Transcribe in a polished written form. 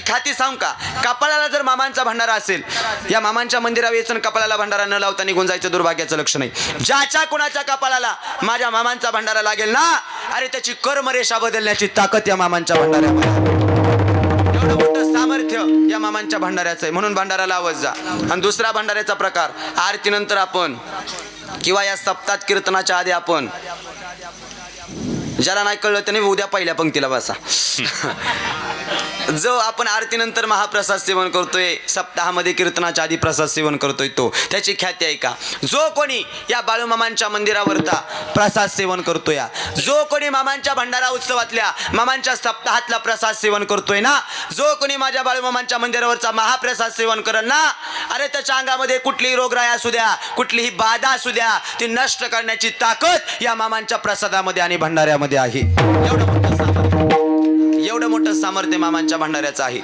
ख्याती सांगू का? कपाळाला जर मामांचा भंडारा असेल, या मामांच्या मंदिरावर यायचं आणि कपाळाला भंडारा न लावता निघून जायचं दुर्भाग्याचं लक्ष नाही. ज्याच्या कुणाच्या कपाळाला माझ्या मामांचा भंडारा लागेल ना, अरे त्याची कर्मरेषा बदलण्याची ताकद या मामांच्या भंडाऱ्यामध्ये. एवढं मोठं सामर्थ्य या मामांच्या भंडाऱ्याचं आहे. म्हणून भंडारा लावत जा. आणि दुसरा भंडाऱ्याचा प्रकार, आरतीनंतर आपण किंवा या सप्तात कीर्तनाच्या आधी आपण, ज्याला नाही कळलं त्याने उद्या पहिल्या पंक्तीला बसा. जो आपण आरतीनंतर महाप्रसाद सेवन करतोय, सप्ताहामध्ये कीर्तनाच्या आधी प्रसाद सेवन करतोय, तो त्याची ख्याती आहे का? जो कोणी या बाळूमामांच्या मंदिरावरता प्रसाद सेवन करतोय, जो कोणी मामांच्या भंडारा उत्सवातल्या मामांच्या सप्ताहातला प्रसाद सेवन करतोय ना, जो कोणी माझ्या बाळूमामांच्या मंदिरावरचा महाप्रसाद सेवन करेल ना, अरे त्याच्या अंगामध्ये कुठलीही रोगराई असू द्या, कुठलीही बाधा असू द्या, ती नष्ट करण्याची ताकद या मामांच्या प्रसादामध्ये आणि भंडाऱ्यामध्ये आहे. एवढं मोठं सामर्थ्य मामांच्या भंडाऱ्याचं आहे.